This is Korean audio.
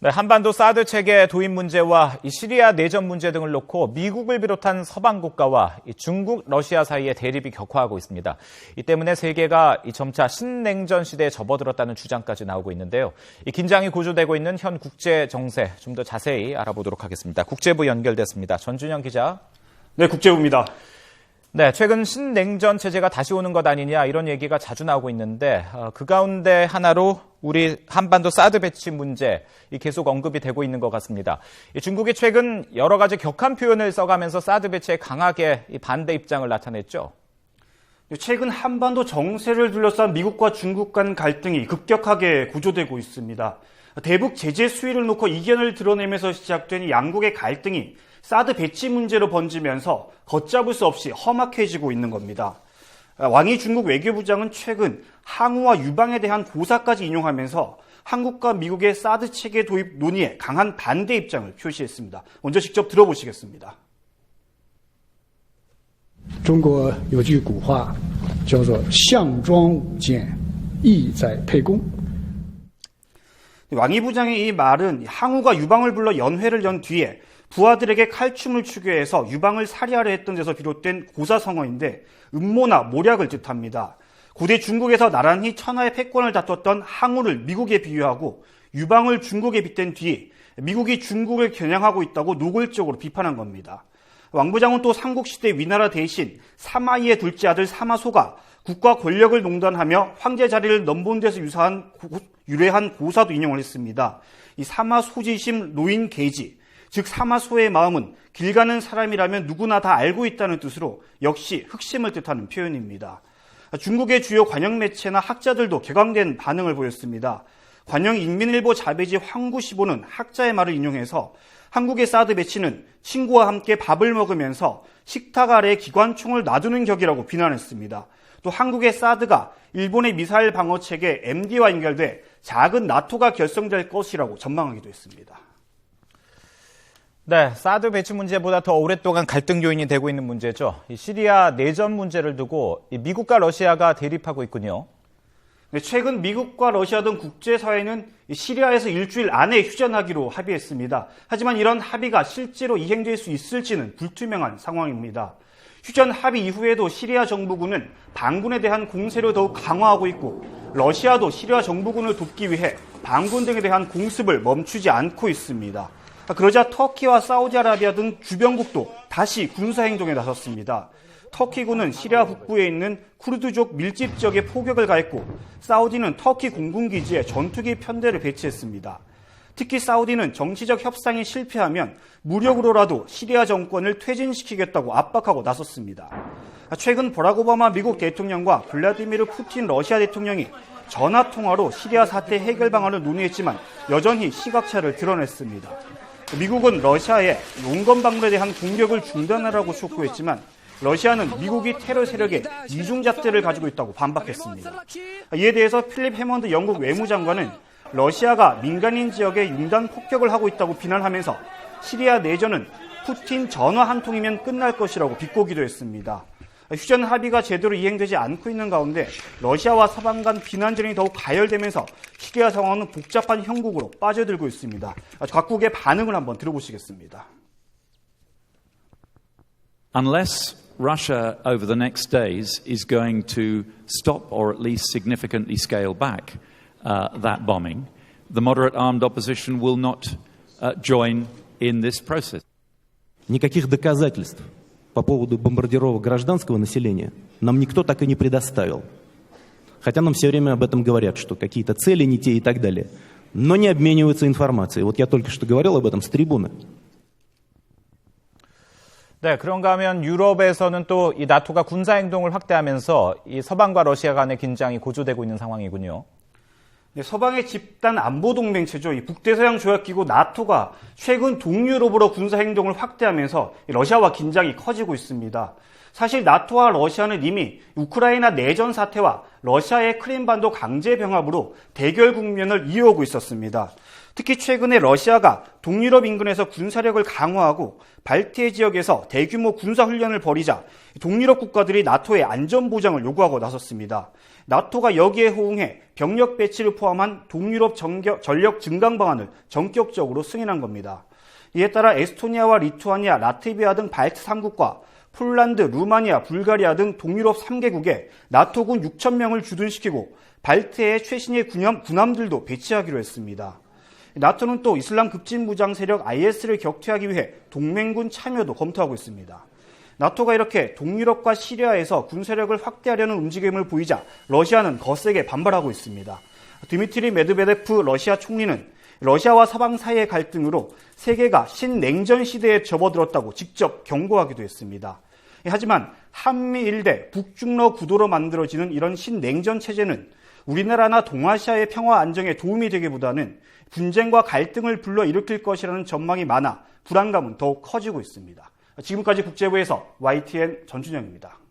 네, 한반도 사드 체계 도입 문제와 시리아 내전 문제 등을 놓고 미국을 비롯한 서방 국가와 중국, 러시아 사이의 대립이 격화하고 있습니다. 이 때문에 세계가 점차 신냉전 시대에 접어들었다는 주장까지 나오고 있는데요. 이 긴장이 고조되고 있는 현 국제 정세 좀 더 자세히 알아보도록 하겠습니다. 국제부 연결됐습니다. 전준영 기자. 네, 국제부입니다. 네, 최근 신냉전 체제가 다시 오는 것 아니냐 이런 얘기가 자주 나오고 있는데 그 가운데 하나로 우리 한반도 사드 배치 문제 계속 언급이 되고 있는 것 같습니다. 중국이 최근 여러 가지 격한 표현을 써가면서 사드 배치에 강하게 반대 입장을 나타냈죠. 최근 한반도 정세를 둘러싼 미국과 중국 간 갈등이 급격하게 고조되고 있습니다. 대북 제재 수위를 놓고 이견을 드러내면서 시작된 양국의 갈등이 사드 배치 문제로 번지면서 걷잡을 수 없이 험악해지고 있는 겁니다. 왕이 중국 외교부장은 최근 항우와 유방에 대한 고사까지 인용하면서 한국과 미국의 사드 체계 도입 논의에 강한 반대 입장을 표시했습니다. 먼저 직접 들어보시겠습니다. 中国有句古话叫做项庄舞剑，意在沛公。 왕이 부장의 이 말은 항우가 유방을 불러 연회를 연 뒤에 부하들에게 칼춤을 추게 해서 유방을 살해하려 했던 데서 비롯된 고사성어인데 음모나 모략을 뜻합니다. 고대 중국에서 나란히 천하의 패권을 다퉜던 항우를 미국에 비유하고 유방을 중국에 빗댄 뒤 미국이 중국을 겨냥하고 있다고 노골적으로 비판한 겁니다. 왕 부장은 또 삼국시대 위나라 대신 사마이의 둘째 아들 사마소가 국가 권력을 농단하며 황제 자리를 넘본 데서 유래한 고사도 인용을 했습니다. 이 사마소지심 노인계지, 즉 사마소의 마음은 길 가는 사람이라면 누구나 다 알고 있다는 뜻으로 역시 흑심을 뜻하는 표현입니다. 중국의 주요 관영 매체나 학자들도 격앙된 반응을 보였습니다. 관영 인민일보 자배지 황구시보는 학자의 말을 인용해서 한국의 사드 배치는 친구와 함께 밥을 먹으면서 식탁 아래에 기관총을 놔두는 격이라고 비난했습니다. 또 한국의 사드가 일본의 미사일 방어 체계 MD와 연결돼 작은 나토가 결성될 것이라고 전망하기도 했습니다. 네, 사드 배치 문제보다 더 오랫동안 갈등 요인이 되고 있는 문제죠. 시리아 내전 문제를 두고 미국과 러시아가 대립하고 있군요. 네, 최근 미국과 러시아 등 국제사회는 시리아에서 일주일 안에 휴전하기로 합의했습니다. 하지만 이런 합의가 실제로 이행될 수 있을지는 불투명한 상황입니다. 휴전 합의 이후에도 시리아 정부군은 반군에 대한 공세를 더욱 강화하고 있고 러시아도 시리아 정부군을 돕기 위해 반군 등에 대한 공습을 멈추지 않고 있습니다. 그러자 터키와 사우디아라비아 등 주변국도 다시 군사행동에 나섰습니다. 터키군은 시리아 북부에 있는 쿠르드족 밀집 지역에 포격을 가했고 사우디는 터키 공군기지에 전투기 편대를 배치했습니다. 특히 사우디는 정치적 협상이 실패하면 무력으로라도 시리아 정권을 퇴진시키겠다고 압박하고 나섰습니다. 최근 버락 오바마 미국 대통령과 블라디미르 푸틴 러시아 대통령이 전화통화로 시리아 사태 해결 방안을 논의했지만 여전히 시각차를 드러냈습니다. 미국은 러시아의 용건 방문에 대한 공격을 중단하라고 촉구했지만 러시아는 미국이 테러 세력의 이중잣대를 가지고 있다고 반박했습니다. 이에 대해서 필립 해먼드 영국 외무장관은 러시아가 민간인 지역에 융단 폭격을 하고 있다고 비난하면서 시리아 내전은 푸틴 전화 한 통이면 끝날 것이라고 비꼬기도 했습니다. 휴전 합의가 제대로 이행되지 않고 있는 가운데 러시아와 서방 간 비난전이 더욱 가열되면서 시리아 상황은 복잡한 형국으로 빠져들고 있습니다. 각국의 반응을 한번 들어보시겠습니다. Unless Russia over the next days is going to stop or at least significantly scale back that bombing, the moderate armed opposition will not join in this process. Никаких доказательств по поводу бомбардировок гражданского населения нам никто так и не предоставил. Хотя нам все время об этом говорят, что какие-то цели не те и так далее. Но не обмениваются информацией. Вот я только что говорил об этом с трибуны. 네, 그런가 하면 유럽에서는 또 이 나토가 군사 행동을 확대하면서 이 서방과 러시아 간의 긴장이 고조되고 있는 상황이군요. 네, 서방의 집단 안보 동맹체죠. 이 북대서양 조약기구 나토가 최근 동유럽으로 군사 행동을 확대하면서 러시아와 긴장이 커지고 있습니다. 사실 나토와 러시아는 이미 우크라이나 내전 사태와 러시아의 크림반도 강제 병합으로 대결 국면을 이어오고 있었습니다. 특히 최근에 러시아가 동유럽 인근에서 군사력을 강화하고 발트해 지역에서 대규모 군사훈련을 벌이자 동유럽 국가들이 나토의 안전보장을 요구하고 나섰습니다. 나토가 여기에 호응해 병력 배치를 포함한 동유럽 전력 증강 방안을 전격적으로 승인한 겁니다. 이에 따라 에스토니아와 리투아니아, 라트비아 등 발트 3국과 폴란드, 루마니아, 불가리아 등 동유럽 3개국에 나토군 6,000명을 주둔시키고 발트해 최신의 군함들도 배치하기로 했습니다. 나토는 또 이슬람 급진 무장 세력 IS를 격퇴하기 위해 동맹군 참여도 검토하고 있습니다. 나토가 이렇게 동유럽과 시리아에서 군사력을 확대하려는 움직임을 보이자 러시아는 거세게 반발하고 있습니다. 드미트리 메드베데프 러시아 총리는 러시아와 서방 사이의 갈등으로 세계가 신냉전 시대에 접어들었다고 직접 경고하기도 했습니다. 하지만 한미일대 북중러 구도로 만들어지는 이런 신냉전 체제는 우리나라나 동아시아의 평화 안정에 도움이 되기보다는 분쟁과 갈등을 불러일으킬 것이라는 전망이 많아 불안감은 더욱 커지고 있습니다. 지금까지 국제부에서 YTN 전준영입니다.